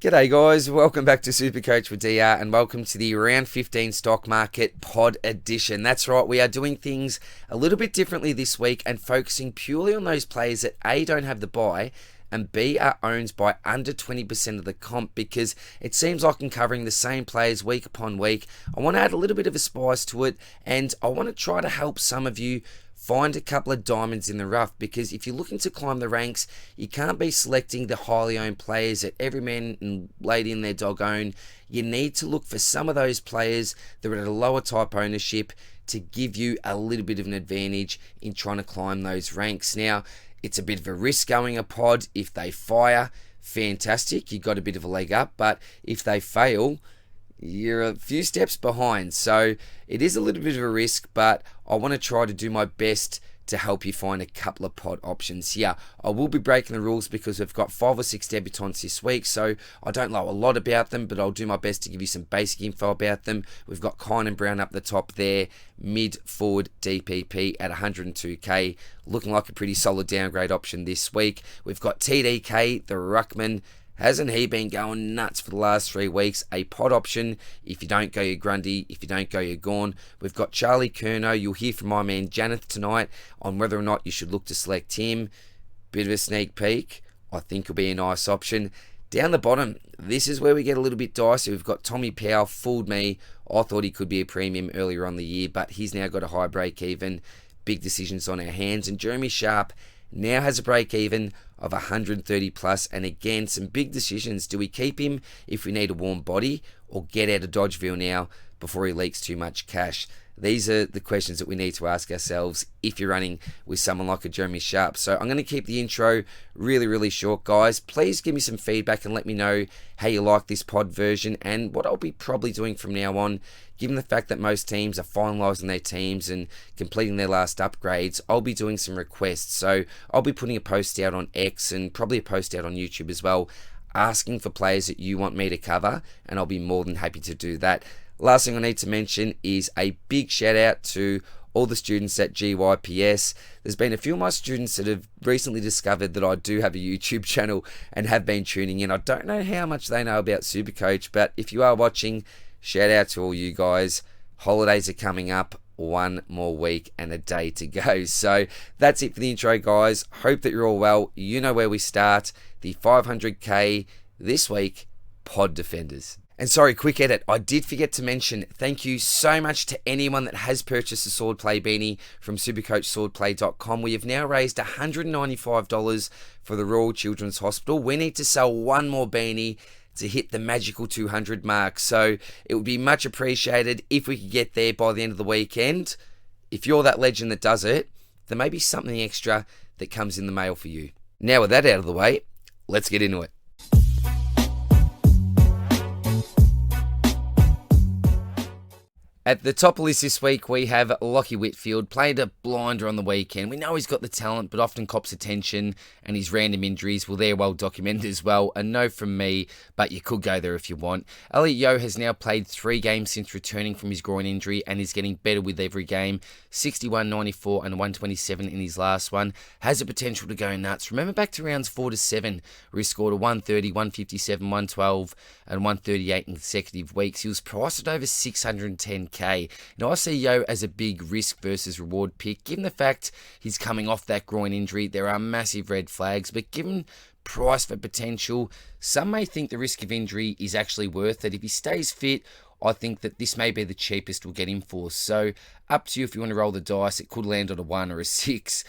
G'day guys, welcome back to Supercoach with DR and welcome to the Round 15 Stock Market Pod Edition. That's right, we are doing things a little bit differently this week and focusing purely on those players that A, don't have the buy, and B, are owned by under 20% of the comp, because it seems like I'm covering the same players week upon week. I want to add a little bit of a spice to it, and I want to try to help some of you find a couple of diamonds in the rough, because if you're looking to climb the ranks, you can't be selecting the highly owned players that every man and lady in their dog own. You need to look for some of those players that are at a lower type ownership to give you a little bit of an advantage in trying to climb those ranks. Now, it's a bit of a risk going a pod. If they fire, fantastic, you got a bit of a leg up, but if they fail, you're a few steps behind. So it is a little bit of a risk, but I want to try to do my best to help you find a couple of pod options here. I will be breaking the rules because we've got 5 or 6 debutants this week, so I don't know a lot about them, but I'll do my best to give you some basic info about them. We've got Kine and Brown up the top there, mid forward DPP at 102k, looking like a pretty solid downgrade option this week. We've got TDK, the Ruckman. Hasn't he been going nuts for the last 3 weeks? A pod option. If you don't go, you're Grundy. If you don't go, you're gone. We've got Charlie Curnow. You'll hear from my man Janath tonight on whether or not you should look to select him. Bit of a sneak peek. I think he'll be a nice option. Down the bottom, this is where we get a little bit dicey. We've got Tommy Powell. Fooled me. I thought he could be a premium earlier on the year, but he's now got a high break even. Big decisions on our hands. And Jeremy Sharp now has a break even of 130 plus, and again, some big decisions. Do we keep him if we need a warm body, or get out of Dodgeville now before he leaks too much cash? These are the questions that we need to ask ourselves if you're running with someone like a Jeremy Sharp. So I'm going to keep the intro really short, guys. Please give me some feedback and let me know how you like this pod version and what I'll be probably doing from now on. Given the fact that most teams are finalising their teams and completing their last upgrades, I'll be doing some requests. So I'll be putting a post out on X and probably a post out on YouTube as well, asking for players that you want me to cover, and I'll be more than happy to do that. Last thing I need to mention is a big shout out to all the students at GYPS. There's been a few of my students that have recently discovered that I do have a YouTube channel and have been tuning in. I don't know how much they know about Supercoach, but if you are watching, shout out to all you guys. Holidays are coming up, 1 more week and a day to go. So that's it for the intro, guys. Hope that you're all well. You know where we start. The 500k this week, Pod Defenders. And sorry, quick edit, I did forget to mention, thank you so much to anyone that has purchased a Swordplay beanie from supercoachswordplay.com. We have now raised $195 for the Royal Children's Hospital. We need to sell 1 more beanie to hit the magical 200 mark. So it would be much appreciated if we could get there by the end of the weekend. If you're that legend that does it, there may be something extra that comes in the mail for you. Now with that out of the way, let's get into it. At the top of the list this week, we have Lachie Whitfield. Played a blinder on the weekend. We know he's got the talent, but often cops attention, and his random injuries, well, they're well documented as well. A no from me, but you could go there if you want. Elliot Yeo has now played 3 games since returning from his groin injury and is getting better with every game. 61, 94, and 127 in his last one. Has the potential to go nuts. Remember back to rounds 4 to 7, where he scored a 130, 157, 112, and 138 in consecutive weeks. He was priced at over 610k. Now I see Yo as a big risk versus reward pick. Given the fact he's coming off that groin injury, there are massive red flags, but given price for potential, some may think the risk of injury is actually worth it. If he stays fit, I think that this may be the cheapest we'll get him for. So up to you if you want to roll the dice. It could land on a 1 or a 6.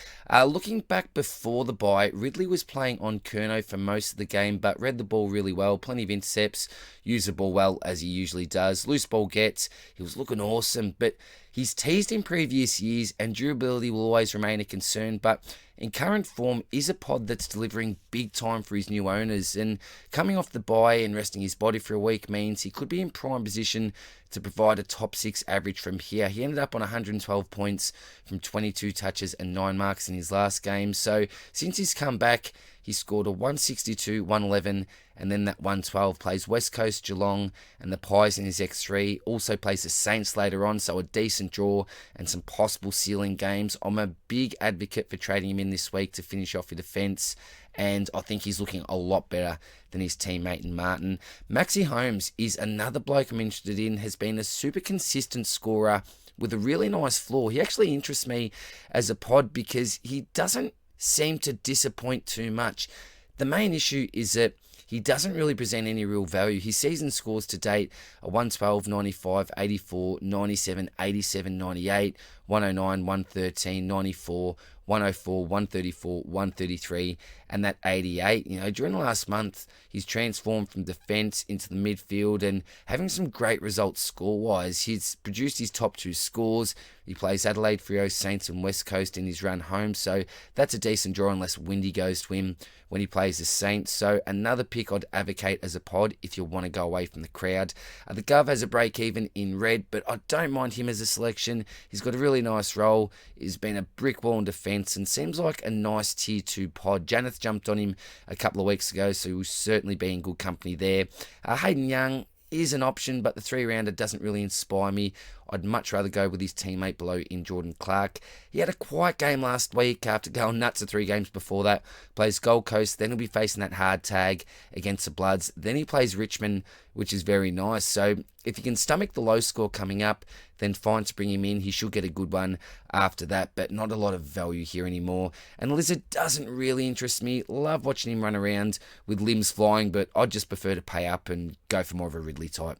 Looking back before the bye, Ridley was playing on Curnow for most of the game, but read the ball really well. Plenty of intercepts, used the ball well as he usually does. Loose ball gets, he was looking awesome, but he's teased in previous years and durability will always remain a concern, but in current form is a pod that's delivering big time for his new owners, and coming off the bye and resting his body for a week means he could be in prime position to provide a top 6 average from here. He ended up on 112 points from 22 touches and 9 marks in his last game, so since he's come back, he scored a 162, 111, and then that 112. Plays West Coast, Geelong, and the Pies in his X3. Also plays the Saints later on, so a decent draw and some possible ceiling games. I'm a big advocate for trading him in this week to finish off your defence, and I think he's looking a lot better than his teammate in Martin. Maxi Holmes is another bloke I'm interested in, has been a super consistent scorer with a really nice floor. He actually interests me as a pod because he doesn't seem to disappoint too much. The main issue is that he doesn't really present any real value. His season scores to date are 112, 95, 84, 97, 87, 98, 109, 113, 94, 104, 134, 133, and that 88. During the last month, he's transformed from defence into the midfield and having some great results score-wise. He's produced his top 2 scores. He plays Adelaide, Freo, Saints and West Coast in his run home, so that's a decent draw unless Windy goes to him when he plays the Saints. So another pick I'd advocate as a pod if you want to go away from the crowd. The Gov has a break-even in red, but I don't mind him as a selection. He's got a really nice role. He's been a brick wall in defence and seems like a nice tier 2 pod. Janath jumped on him a couple of weeks ago, so he'll certainly be in good company there. Hayden Young is an option, but the 3-rounder doesn't really inspire me. I'd much rather go with his teammate below in Jordan Clark. He had a quiet game last week after going nuts the 3 games before that. Plays Gold Coast, then he'll be facing that hard tag against the Bloods. Then he plays Richmond, which is very nice. So if you can stomach the low score coming up, then fine to bring him in. He should get a good one after that, but not a lot of value here anymore. And Lizard doesn't really interest me. Love watching him run around with limbs flying, but I'd just prefer to pay up and go for more of a Ridley type.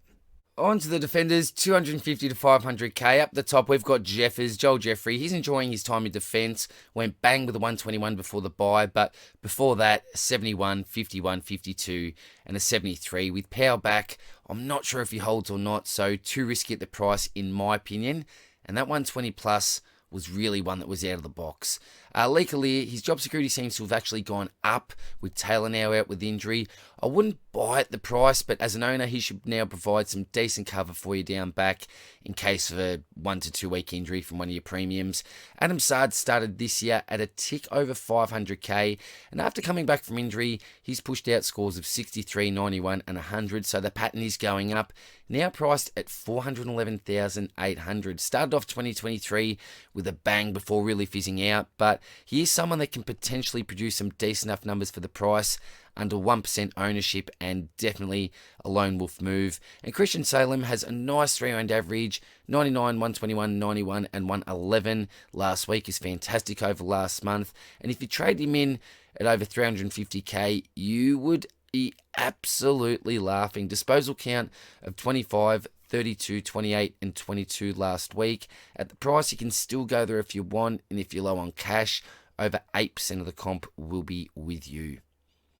On to the defenders, 250 to 500k. Up the top, we've got Joel Jeffrey. He's enjoying his time in defence. Went bang with a 121 before the bye, but before that, 71, 51, 52, and a 73. With power back, I'm not sure if he holds or not, so too risky at the price, in my opinion. And that 120 plus was really one that was out of the box. Lee Collier, his job security seems to have actually gone up with Taylor now out with injury. I wouldn't buy at the price, but as an owner, he should now provide some decent cover for you down back in case of a 1 to 2 week injury from one of your premiums. Adam Sard started this year at a tick over 500k, and after coming back from injury, he's pushed out scores of 63, 91 and 100, so the pattern is going up. Now priced at 411,800. Started off 2023 with a bang before really fizzing out, but he is someone that can potentially produce some decent enough numbers for the price, under 1% ownership, and definitely a lone wolf move. And Christian Salem has a nice 3-round average, 99, 121, 91 and 111 last week. Is fantastic over last month. And if you trade him in at over 350k, you would be absolutely laughing. Disposal count of 25, 32, 28 and 22 last week. At the price, you can still go there if you want, and if you're low on cash, over 8% of the comp will be with you.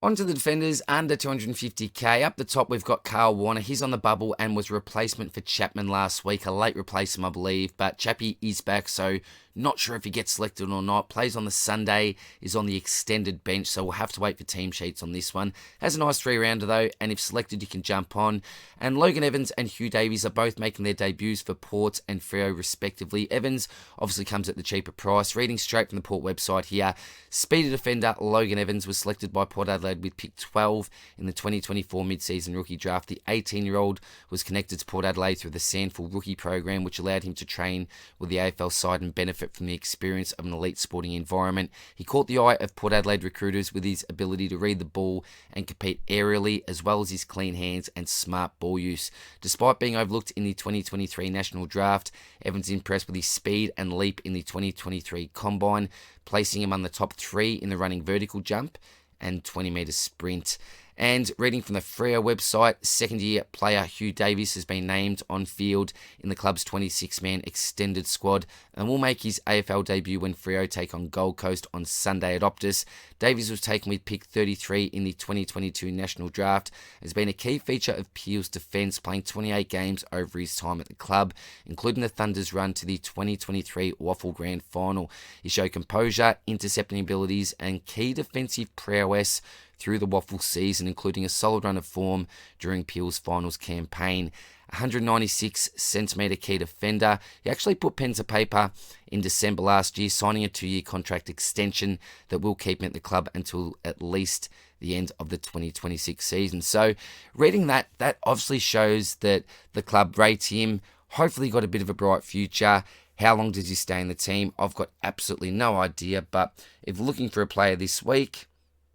On to the defenders, under 250k. Up the top, we've got Carl Warner. He's on the bubble and was a replacement for Chapman last week. A late replacement, I believe, but Chappie is back, so not sure if he gets selected or not. Plays on the Sunday, is on the extended bench, so we'll have to wait for team sheets on this one. Has a nice 3-rounder though, and if selected, you can jump on. And Logan Evans and Hugh Davies are both making their debuts for Port and Freo respectively. Evans obviously comes at the cheaper price. Reading straight from the Port website here, speedy defender Logan Evans was selected by Port Adelaide with pick 12 in the 2024 mid-season rookie draft. The 18-year-old was connected to Port Adelaide through the Sandful rookie program, which allowed him to train with the AFL side and benefit from the experience of an elite sporting environment. He caught the eye of Port Adelaide recruiters with his ability to read the ball and compete aerially, as well as his clean hands and smart ball use. Despite being overlooked in the 2023 national draft, Evans impressed with his speed and leap in the 2023 combine, placing him on the top 3 in the running vertical jump and 20-metre sprint. And reading from the Freo website, second-year player Hugh Davies has been named on field in the club's 26-man extended squad and will make his AFL debut when Freo take on Gold Coast on Sunday at Optus. Davies was taken with pick 33 in the 2022 national draft, has been a key feature of Peel's defence, playing 28 games over his time at the club, including the Thunder's run to the 2023 Waffle Grand Final. He showed composure, intercepting abilities and key defensive prowess through the Waffle season, including a solid run of form during Peel's finals campaign. 196 centimetre key defender. He actually put pen to paper in December last year, signing a 2-year contract extension that will keep him at the club until at least the end of the 2026 season. So reading that obviously shows that the club rates him, hopefully got a bit of a bright future. How long does he stay in the team? I've got absolutely no idea, but if looking for a player this week,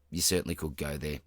you certainly could go there.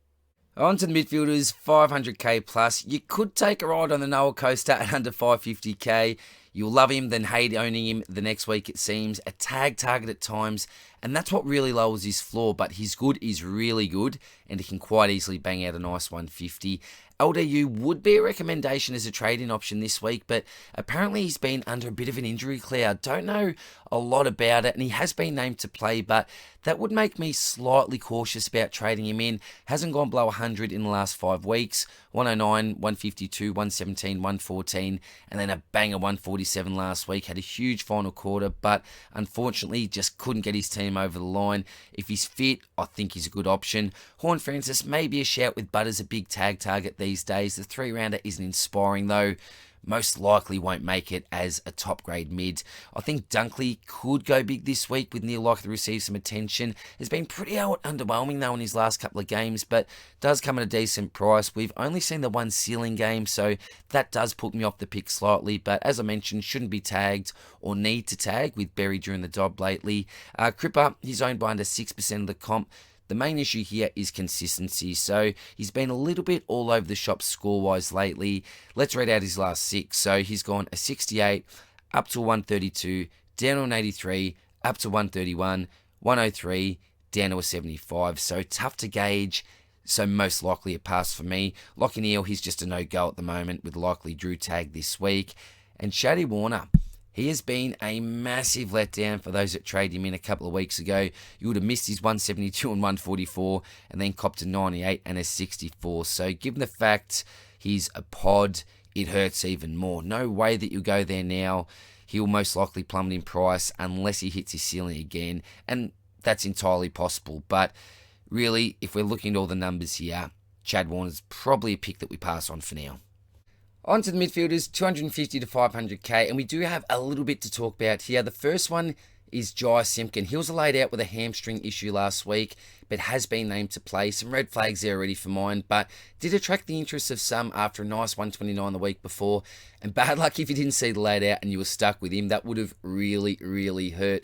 On to the midfielders, 500k plus. You could take a ride on the Noah Coaster at under 550k. You'll love him, then hate owning him the next week, it seems. A tag target at times, and that's what really lowers his floor, but his good is really good, and he can quite easily bang out a nice 150. LDU would be a recommendation as a trading option this week, but apparently he's been under a bit of an injury cloud. Don't know a lot about it, and he has been named to play, but that would make me slightly cautious about trading him in. Hasn't gone below 100 in the last 5 weeks. 109, 152, 117, 114, and then a banger 147 last week. Had a huge final quarter, but unfortunately just couldn't get his team over the line. If he's fit, I think he's a good option. Horn Francis may be a shout with Butters, a big tag target these days. The 3-rounder isn't inspiring though. Most likely won't make it as a top grade mid. I think Dunkley could go big this week with Neil likely to receive some attention. Has been pretty underwhelming though in his last couple of games, but does come at a decent price. We've only seen the one ceiling game, so that does put me off the pick slightly, but as I mentioned, shouldn't be tagged or need to tag with Berry during the dob lately. Cripper, he's owned by under 6% of the comp. The main issue here is consistency, so he's been a little bit all over the shop score-wise lately. Let's read out his last 6. So he's gone a 68, up to 132, down to an 83, up to 131, 103, down to a 75. So tough to gauge, so most likely a pass for me. Lockie Neal, he's just a no-go at the moment with likely Drew tag this week. And Shady Warner, he has been a massive letdown for those that traded him in a couple of weeks ago. You would have missed his 172 and 144 and then copped a 98 and a 64. So given the fact he's a pod, it hurts even more. No way that you'll go there now. He'll most likely plummet in price unless he hits his ceiling again. And that's entirely possible. But really, if we're looking at all the numbers here, Chad Warner's probably a pick that we pass on for now. On to the midfielders, 250 to 500k, and we do have a little bit to talk about here. The first one is Jai Simpkin. He was laid out with a hamstring issue last week, but has been named to play. Some red flags there already for mine, but did attract the interest of some after a nice 129 the week before. And bad luck if you didn't see the laid out and you were stuck with him. That would have really, really hurt.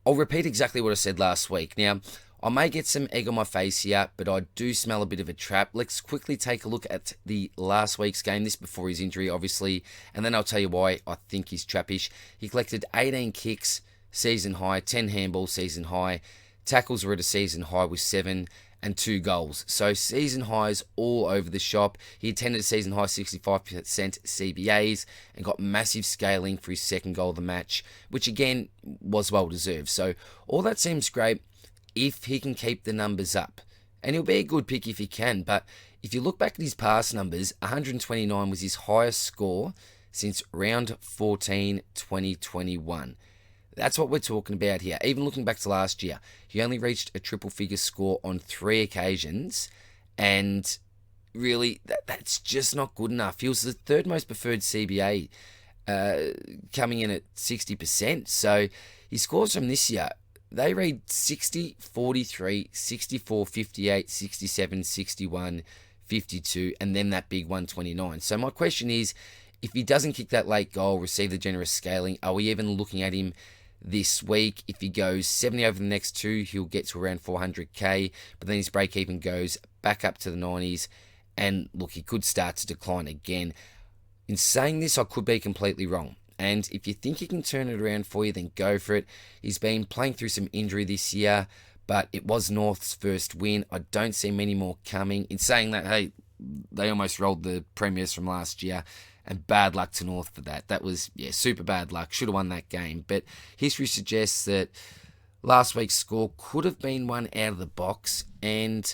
I'll repeat exactly what I said last week. Now, I may get some egg on my face here, but I do smell a bit of a trap. Let's quickly take a look at the last week's game, this before his injury, obviously, and then I'll tell you why I think he's trappish. He collected 18 kicks, season high, 10 handballs, season high. Tackles were at a season high with 7 and 2 goals. So season highs all over the shop. He attended season high 65% CBAs and got massive scaling for his second goal of the match, which again was well deserved. So all that seems great if he can keep the numbers up. And he'll be a good pick if he can, but if you look back at his past numbers, 129 was his highest score since round 14, 2021. That's what we're talking about here. Even looking back to last year, he only reached a triple figure score on 3 occasions, and really, that's just not good enough. He was the 3rd most preferred CBA, coming in at 60%. So his scores from this year, they read 60, 43, 64, 58, 67, 61, 52, and then that big 129. So my question is, if he doesn't kick that late goal, receive the generous scaling, are we even looking at him this week? If he goes 70 over the next 2, he'll get to around 400k, but then his break even goes back up to the 90s, and look, he could start to decline again. In saying this, I could be completely wrong. And if you think he can turn it around for you, then go for it. He's been playing through some injury this year, but it was North's first win. I don't see many more coming. In saying that, hey, they almost rolled the premiers from last year, and bad luck to North for that. That was, super bad luck. Should have won that game. But history suggests that last week's score could have been one out of the box, and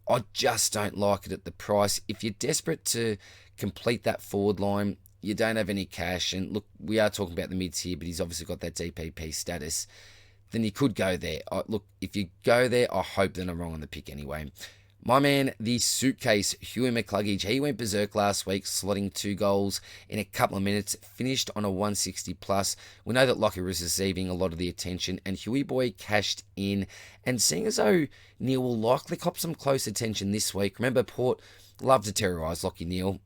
I just don't like it at the price. If you're desperate to complete that forward line, you don't have any cash, and look, we are talking about the mids here, but he's obviously got that DPP status, then you could go there. Look, if you go there, I hope that I'm wrong on the pick anyway. My man, the suitcase, Huey McCluggage, he went berserk last week, slotting 2 goals in a couple of minutes, finished on a 160 plus. We know that Lockie was receiving a lot of the attention, and Huey boy cashed in. And seeing as though Neil will likely cop some close attention this week, remember Port love to terrorise Lockie Neal,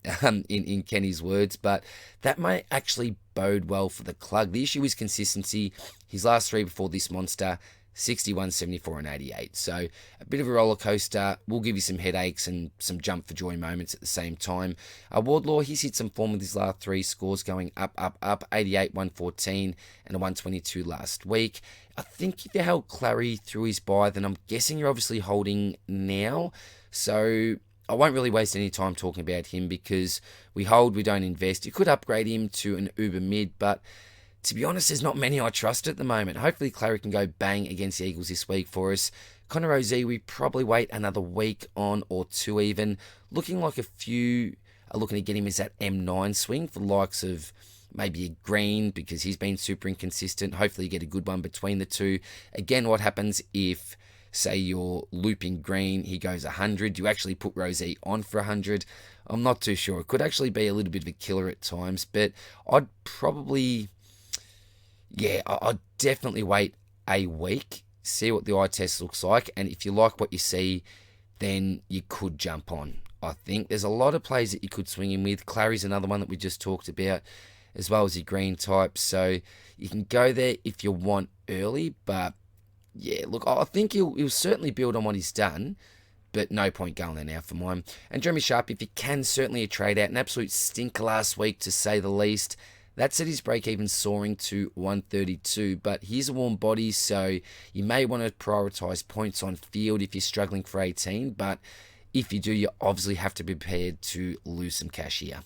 in Kenny's words, but that may actually bode well for the Clug. The issue is consistency. His last 3 before this monster, 61, 74 and 88. So a bit of a roller coaster. Will give you some headaches and some jump for joy moments at the same time. Wardlaw, he's hit some form with his last 3 scores going up, 88, 114 and a 122 last week. I think if you held Clary through his bye, then I'm guessing you're obviously holding now. So I won't really waste any time talking about him because we hold, we don't invest. You could upgrade him to an uber mid, but to be honest, there's not many I trust at the moment. Hopefully, Clary can go bang against the Eagles this week for us. Connor Rozee, we probably wait another week on or 2 even. Looking like a few are looking to get him as that M9 swing for the likes of maybe a Green because he's been super inconsistent. Hopefully, you get a good one between the two. Again, what happens if, say, you're looping Green, he goes 100. You actually put Rozee on for 100. I'm not too sure. It could actually be a little bit of a killer at times, but I'd probably... Yeah, I'd definitely wait a week, see what the eye test looks like, and if you like what you see, then you could jump on. I think there's a lot of plays that you could swing in with. Clary's another one that we just talked about, as well as your Green type, so you can go there if you want early, but yeah, look, I think he'll certainly build on what he's done, but no point going there now for mine. And Jeremy Sharp, if you can, certainly a trade out, an absolute stinker last week to say the least. That set his break-even soaring to 132, but he's a warm body, so you may want to prioritise points on field if you're struggling for 18, but if you do, you obviously have to be prepared to lose some cash here.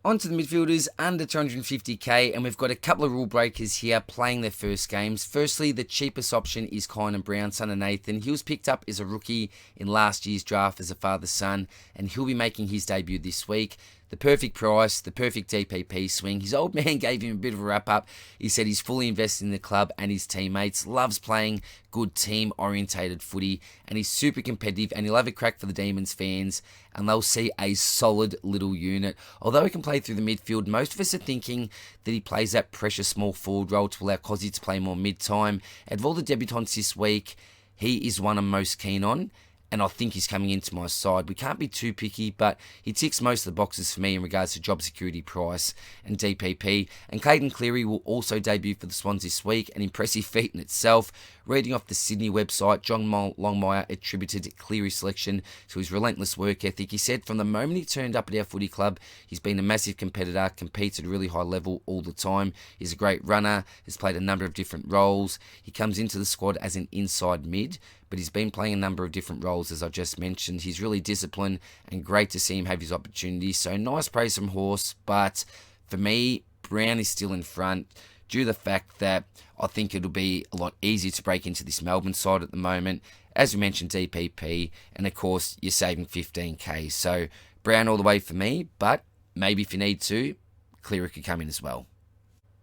On to the midfielders under 250k, and we've got a couple of rule breakers here playing their first games. Firstly, the cheapest option is Kynan Brown, son of Nathan. He was picked up as a rookie in last year's draft as a father-son, and he'll be making his debut this week. The perfect price, the perfect DPP swing. His old man gave him a bit of a wrap-up. He said he's fully invested in the club and his teammates, loves playing good team-orientated footy, and he's super competitive, and he'll have a crack for the Demons fans, and they'll see a solid little unit. Although he can play through the midfield, most of us are thinking that he plays that pressure small forward role to allow Cozzy to play more mid-time. Out of all the debutants this week, he is one I'm most keen on, and I think he's coming into my side. We can't be too picky, but he ticks most of the boxes for me in regards to job security, price, and DPP. And Caden Cleary will also debut for the Swans this week, an impressive feat in itself. Reading off the Sydney website, John Longmire attributed Cleary's selection to his relentless work ethic. He said from the moment he turned up at our footy club, he's been a massive competitor, competes at a really high level all the time. He's a great runner, has played a number of different roles. He comes into the squad as an inside mid, but he's been playing a number of different roles, as I just mentioned. He's really disciplined and great to see him have his opportunities. So nice praise from Horse, but for me, Brown is still in front due to the fact that I think it'll be a lot easier to break into this Melbourne side at the moment. As we mentioned, DPP, and of course, you're saving 15k. So Brown all the way for me, but maybe if you need to, Cleary could come in as well.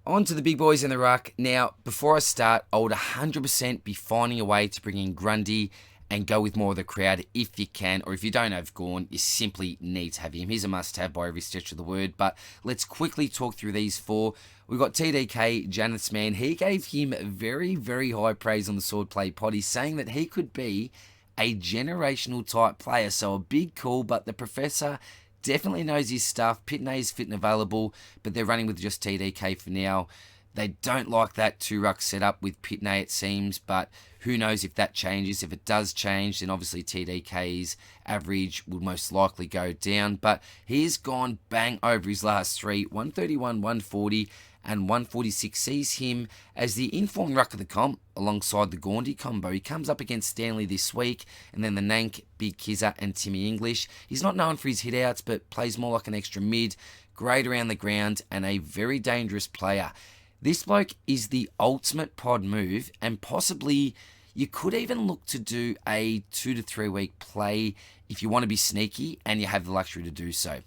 On to the big boys in the ruck. Now, before I start, I would 100% be finding a way to bring in Grundy and go with more of the crowd if you can, or if you don't have Gawn, you simply need to have him. He's a must-have by every stretch of the word, but let's quickly talk through these 4. We've got TDK, Janath's man. He gave him very, very high praise on the Swordplay pod. He's saying that he could be a generational type player, so a big call, but the professor definitely knows his stuff. Pitney is fit and available, but they're running with just TDK for now. They don't like that 2-ruck setup with Pitney, it seems, but who knows if that changes. If it does change, then obviously TDK's average would most likely go down, but he's gone bang over his last 3, 131, 140, and 146 sees him as the informed ruck of the comp alongside the Gaundy combo. He comes up against Stanley this week, and then the Nank, Big Kizza, and Timmy English. He's not known for his hit-outs, but plays more like an extra mid, great around the ground, and a very dangerous player. This bloke is the ultimate pod move, and possibly you could even look to do a 2 to 3 week play if you want to be sneaky and you have the luxury to do so.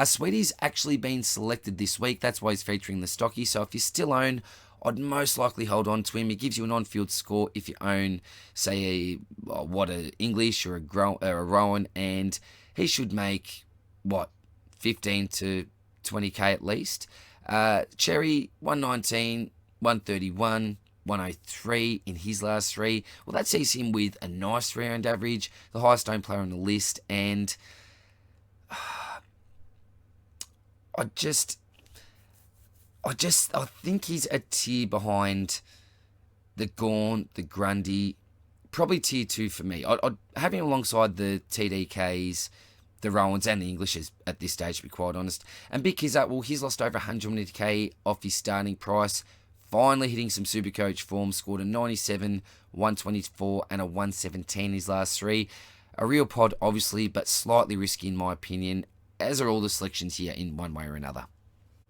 Sweetie's actually been selected this week. That's why he's featuring the stocky. So if you still own, I'd most likely hold on to him. He gives you an on-field score if you own, say, a English or a Rowan, and he should make, 15 to 20k at least. Cherry, 119, 131, 103 in his last three. Well, that sees him with a nice round average, the highest owned player on the list, and I think he's a tier behind the Gawn, the Grundy, probably tier 2 for me. I'd have him alongside the TDKs, the Rowans, and the Englishes at this stage, to be quite honest. And Big Kizza, well, he's lost over 100k off his starting price. Finally hitting some Supercoach form, scored a 97, 124, and a 117 his last three. A real pod, obviously, but slightly risky in my opinion, as are all the selections here in one way or another.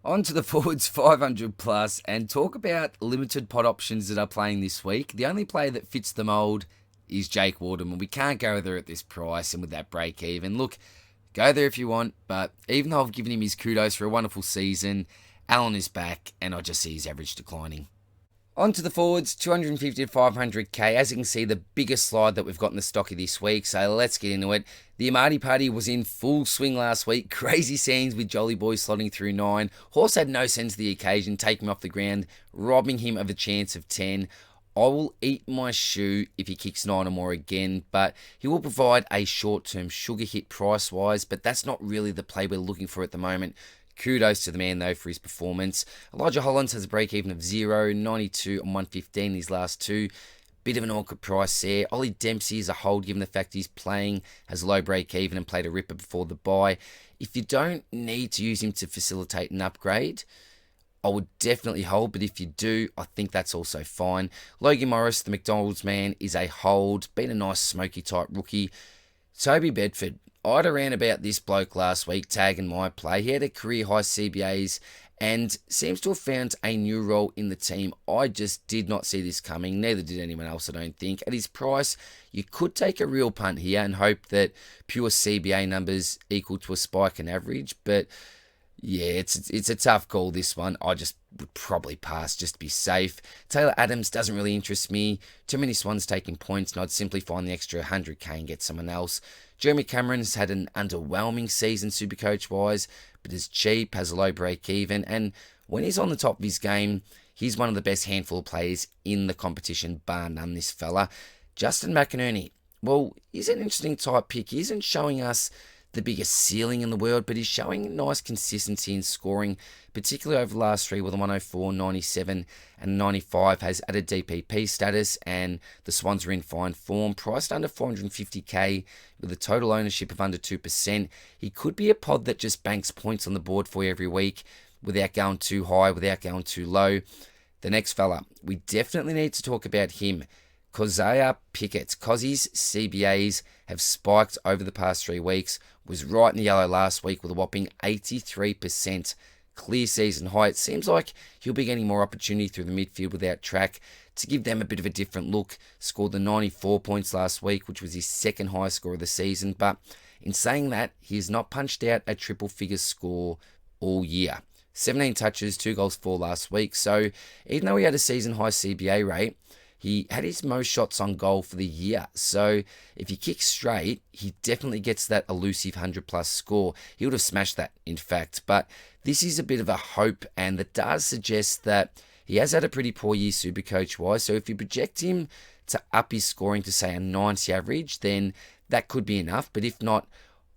On to the forwards 500 plus, and talk about limited pod options that are playing this week. The only player that fits the mould is Jake Waterman. We can't go there at this price and with that break even. Look, go there if you want, but even though I've given him his kudos for a wonderful season, Allen is back, and I just see his average declining. On to the forwards, 250 to 500k. As you can see, the biggest slide that we've got in the stocky this week, so let's get into it. The Amati party was in full swing last week. Crazy scenes with Jolly Boy slotting through 9. Horse had no sense of the occasion, taking him off the ground, robbing him of a chance of 10. I will eat my shoe if he kicks 9 or more again, but he will provide a short-term sugar hit price-wise, but that's not really the play we're looking for at the moment. Kudos to the man, though, for his performance. Elijah Hollands has a break-even of 0, 92 and 115 his last two. Bit of an awkward price there. Ollie Dempsey is a hold, given the fact he's playing, has a low break-even and played a ripper before the bye. If you don't need to use him to facilitate an upgrade, I would definitely hold, but if you do, I think that's also fine. Logan Morris, the McDonald's man, is a hold. Been a nice smoky-type rookie. Toby Bedford, I had around about this bloke last week, tagging my play. He had a career-high CBAs and seems to have found a new role in the team. I just did not see this coming. Neither did anyone else, I don't think. At his price, you could take a real punt here and hope that pure CBA numbers equal to a spike in average, but yeah, it's a tough call, this one. I just would probably pass just to be safe. Taylor Adams doesn't really interest me. Too many Swans taking points, and I'd simply find the extra 100k and get someone else. Jeremy Cameron has had an underwhelming season Supercoach-wise, but is cheap, has a low break-even, and when he's on the top of his game, he's one of the best handful of players in the competition, bar none, this fella. Justin McInerney, well, he's an interesting type pick. He isn't showing us the biggest ceiling in the world, but he's showing nice consistency in scoring, particularly over the last three with a 104, 97 and 95, has added DPP status, and the Swans are in fine form. Priced under 450k with a total ownership of under 2%. He could be a pod that just banks points on the board for you every week without going too high, without going too low. The next fella, we definitely need to talk about him. Kosea Pickett. Cosy's CBAs have spiked over the past 3 weeks. Was right in the yellow last week with a whopping 83% clear season high. It seems like he'll be getting more opportunity through the midfield without track to give them a bit of a different look. Scored the 94 points last week, which was his second highest score of the season. But in saying that, he has not punched out a triple figure score all year. 17 touches, 2 goals, 4 last week. So even though he had a season high CBA rate, he had his most shots on goal for the year. So if he kicks straight, he definitely gets that elusive 100 plus score. He would have smashed that, in fact. But this is a bit of a hope, and that does suggest that he has had a pretty poor year Supercoach-wise. So if you project him to up his scoring to, say, a 90 average, then that could be enough. But if not,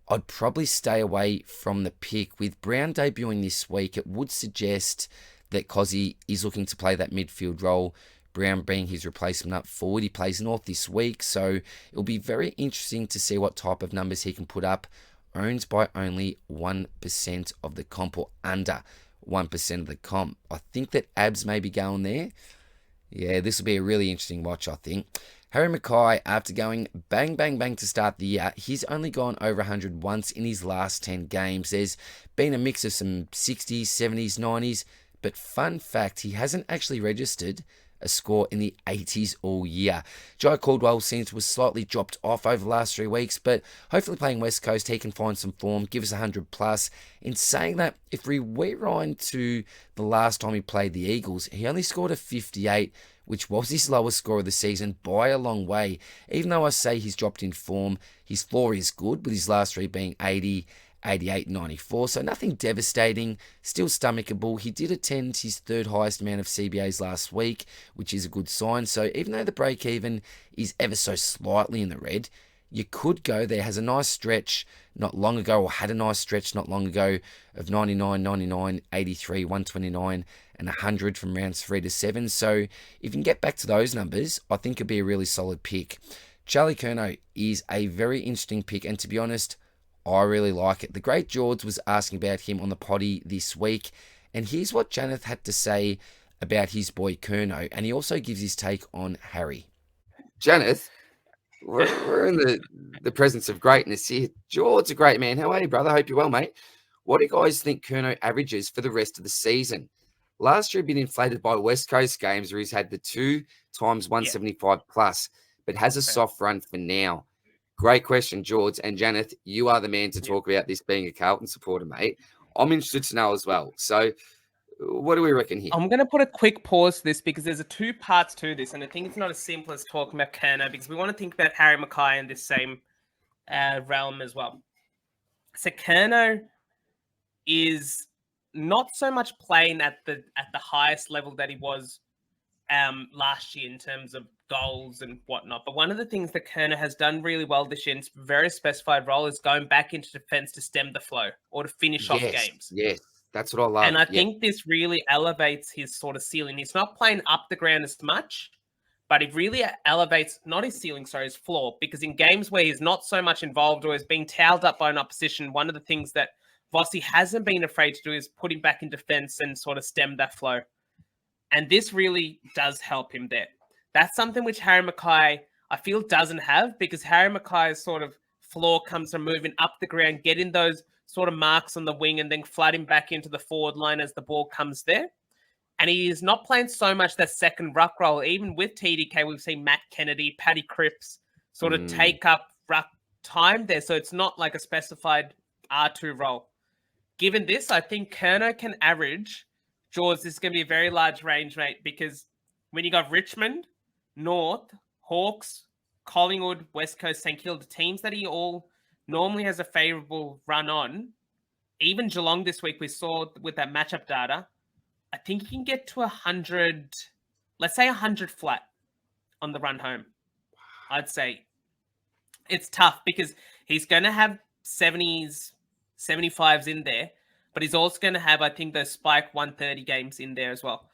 I'd probably stay away from the pick. With Brown debuting this week, it would suggest that Cozzy is looking to play that midfield role, Brown being his replacement up forward. He plays North this week, so it'll be very interesting to see what type of numbers he can put up. Owned by only 1% of the comp, or under 1% of the comp. I think that Abs may be going there. Yeah, this will be a really interesting watch, I think. Harry Mackay, after going bang, bang, bang to start the year, he's only gone over 100 once in his last 10 games. There's been a mix of some 60s, 70s, 90s, But fun fact, he hasn't actually registered a score in the 80s all year. Jai Caldwell seems to have slightly dropped off over the last 3 weeks, but hopefully playing West Coast, he can find some form, give us 100 plus. In saying that, if we rewind to the last time he played the Eagles, he only scored a 58, which was his lowest score of the season by a long way. Even though I say he's dropped in form, his floor is good, with his last 3 being 80, 88, 94, so nothing devastating, still stomachable. He did attend his 3rd highest amount of CBAs last week, which is a good sign. So even though the break even is ever so slightly in the red, you could go there. Has a nice stretch not long ago, or had a nice stretch not long ago, of 99, 99, 83, 129 and 100 from rounds 3 to 7. So if you can get back to those numbers, I think it'd be a really solid pick. Charlie Curnow is a very interesting pick, and to be honest, I really like it. The great George was asking about him on the potty this week, and here's what Janath had to say about his boy Curnow, and he also gives his take on Harry. Janath, we're in the presence of greatness here. George's a great man. How are you, brother? Hope you're well, mate. What do you guys think Curnow averages for the rest of the season? Last year, been inflated by West Coast games where he's had the 2 times 175 plus, but has a soft run for now. Great question, George. And Janath, you are the man to talk about this being a Carlton supporter, mate. I'm interested to know as well. So what do we reckon here? I'm going to put a quick pause to this because there's 2 parts to this, and I think it's not as simple as talking about Curnow, because we want to think about Harry Mackay in this same realm as well. So Curnow is not so much playing at the highest level that he was last year in terms of goals and whatnot. But one of the things that Curnow has done really well this year, in a very specified role, is going back into defense to stem the flow or to finish off games. Yes, that's what I love. And I think this really elevates his sort of ceiling. He's not playing up the ground as much, but it really elevates, not his ceiling, sorry, his floor. Because in games where he's not so much involved or is being towed up by an opposition, one of the things that Vossi hasn't been afraid to do is put him back in defense and sort of stem that flow. And this really does help him there. That's something which Harry Mackay, I feel, doesn't have, because Harry Mackay's sort of floor comes from moving up the ground, getting those sort of marks on the wing and then flooding back into the forward line as the ball comes there. And he is not playing so much that second ruck role. Even with TDK, we've seen Matt Kennedy, Paddy Cripps sort of take up ruck time there. So it's not like a specified R2 role. Given this, I think Curnow can average, George, this is going to be a very large range, mate, because when you got Richmond, North, Hawks, Collingwood, West Coast, St Kilda, teams that he all normally has a favourable run on, even Geelong this week, we saw with that matchup data, I think he can get to 100, let's say 100 flat on the run home. I'd say it's tough because he's going to have 70s, 75s in there, but he's also going to have, I think, those spike 130 games in there as well.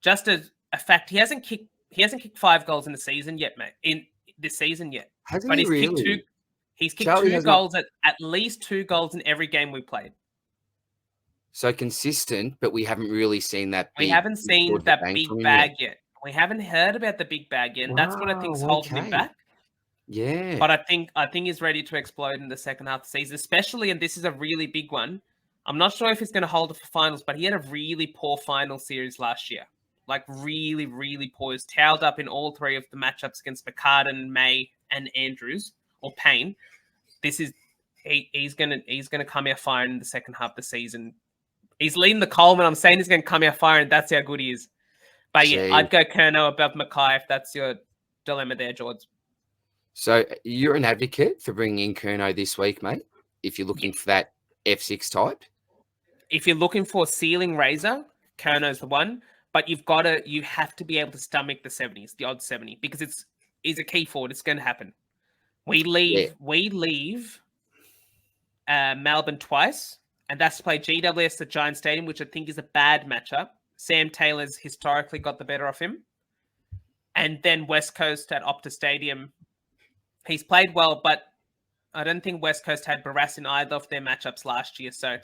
Just as a fact, he hasn't kicked 5 goals in the season yet, mate. In this season yet, hasn't he really? He's kicked Charlie 2 goals at least 2 goals in every game we played. So consistent, but we haven't really seen that. We haven't seen that big bag yet. We haven't heard about the big bag yet. And that's what I think is holding him back. Yeah. But I think he's ready to explode in the second half of the season, especially, and this is a really big one. I'm not sure if he's going to hold it for finals, but he had a really poor final series last year. Like really, really poor. He's towed up in all 3 of the matchups against McCartan, May, and Andrews or Payne. This is he's gonna come out firing in the second half of the season. He's leading the Coleman. I'm saying he's gonna come out firing. That's how good he is. But yeah, I'd go Curnow above Mackay if that's your dilemma there, George. So you're an advocate for bringing in Curnow this week, mate, if you're looking for that F6 type? If you're looking for a ceiling raiser, Curnow's the one. But you have to be able to stomach the 70s, the odd 70, because he's a key forward. It's going to happen. We leave Melbourne twice, and that's to play GWS at Giant Stadium, which I think is a bad matchup. Sam Taylor's historically got the better of him. And then West Coast at Optus Stadium. He's played well, but I don't think West Coast had Barras in either of their matchups last year. So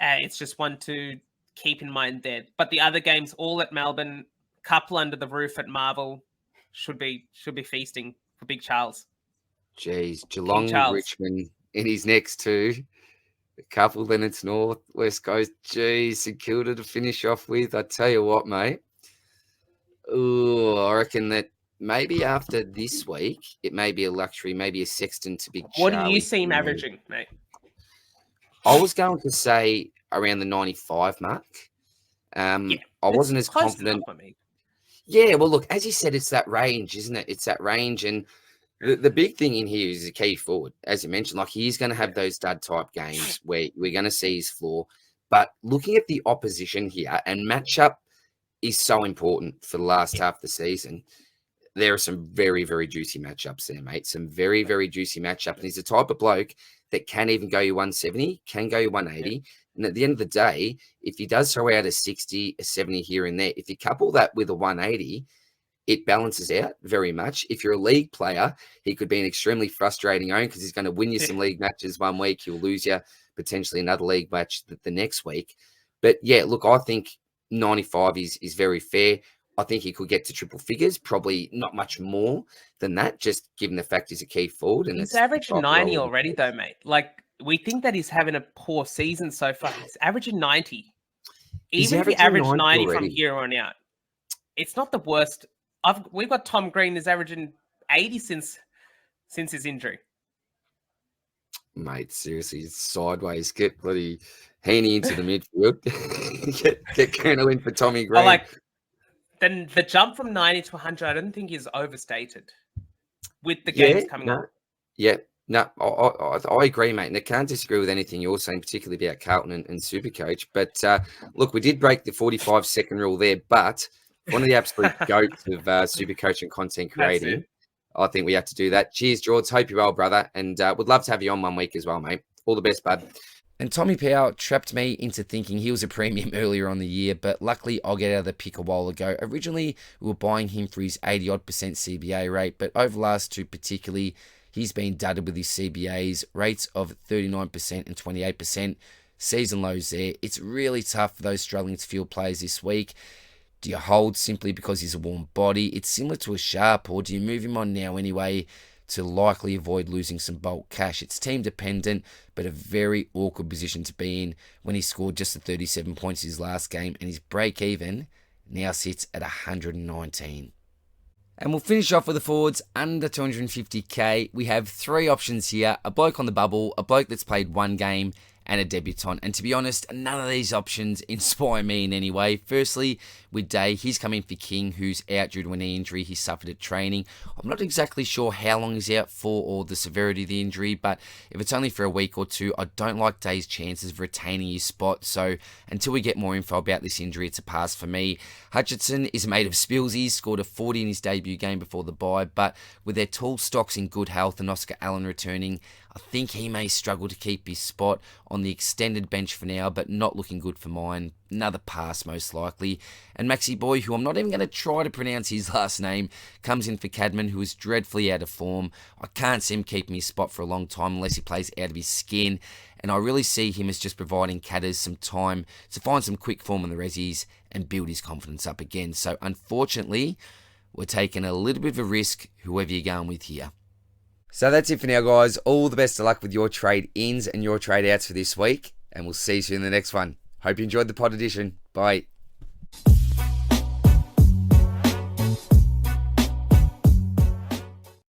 it's just one to keep in mind there. But the other games, all at Melbourne, couple under the roof at Marvel, should be feasting for Big Charles. Jeez, Geelong, Richmond in his next 2. A couple, then it's North, West Coast. Geez, St Kilda to finish off with. I tell you what, mate. Ooh, I reckon that maybe after this week, it may be a luxury, maybe a Sexton to Big What do Charlie you see him Curnow. averaging, mate? I was going to say around the 95 mark. I wasn't as close confident. enough for me. Yeah, well, look, as you said, it's that range, isn't it? It's that range. And the big thing in here is the key forward. As you mentioned, like he's going to have those dud type games where we're going to see his floor. But looking at the opposition here, and matchup is so important for the last half of the season. There are some very, very juicy matchups there, mate. Some very, very juicy matchup. And he's the type of bloke that can even go you 170, can go you 180. And at the end of the day, if he does throw out a 60, a 70 here and there, if you couple that with a 180, it balances out very much. If you're a league player, he could be an extremely frustrating own because he's going to win you some league matches one week. He'll lose you potentially another league match the next week. But yeah, look, I think 95 is very fair. I think he could get to triple figures, probably not much more than that, just given the fact he's a key forward. And he's averaging 90 already, though, mate. Like, we think that he's having a poor season so far. He's averaging 90. Even if he averaged 90 from here on out, it's not the worst. We've got Tom Green is averaging 80 since his injury. Mate, seriously, it's sideways. Get bloody Heaney into the midfield. get Curnow in for Tommy Green. Then the jump from 90 to 100, I don't think is overstated with the games coming up. Yeah, no, I agree, mate. And I can't disagree with anything you're saying, particularly about Carlton and Supercoach. But look, we did break the 45-second rule there, but one of the absolute goats of Supercoach and content creating, I think we have to do that. Cheers, George. Hope you're well, brother. And would love to have you on one week as well, mate. All the best, bud. And Tommy Powell trapped me into thinking he was a premium earlier on the year, but luckily I'll get out of the pick a while ago. Originally, we were buying him for his 80-odd% CBA rate, but over the last two particularly, he's been dudded with his CBAs, rates of 39% and 28%, season lows there. It's really tough for those struggling to field players this week. Do you hold simply because he's a warm body? It's similar to a Sharp, or do you move him on now anyway to likely avoid losing some bulk cash? It's team dependent, but a very awkward position to be in when he scored just the 37 points his last game and his break even now sits at 119. And we'll finish off with the forwards under 250k. We have three options here: a bloke on the bubble, a bloke that's played one game, and a debutant. And to be honest, none of these options inspire me in any way. Firstly, with Day, he's come in for King, who's out due to a knee injury he suffered at training. I'm not exactly sure how long he's out for or the severity of the injury, but if it's only for a week or two, I don't like Day's chances of retaining his spot. So until we get more info about this injury, it's a pass for me. Hutchinson is made of Spilsies, scored a 40 in his debut game before the bye, but with their tall stocks in good health and Oscar Allen returning, I think he may struggle to keep his spot on the extended bench for now, but not looking good for mine. Another pass, most likely. And Maxi Boy, who I'm not even going to try to pronounce his last name, comes in for Cadman, who is dreadfully out of form. I can't see him keeping his spot for a long time unless he plays out of his skin. And I really see him as just providing Cadders some time to find some quick form in the resis and build his confidence up again. So unfortunately, we're taking a little bit of a risk, whoever you're going with here. So that's it for now, guys. All the best of luck with your trade ins and your trade outs for this week. And we'll see you in the next one. Hope you enjoyed the pod edition. Bye.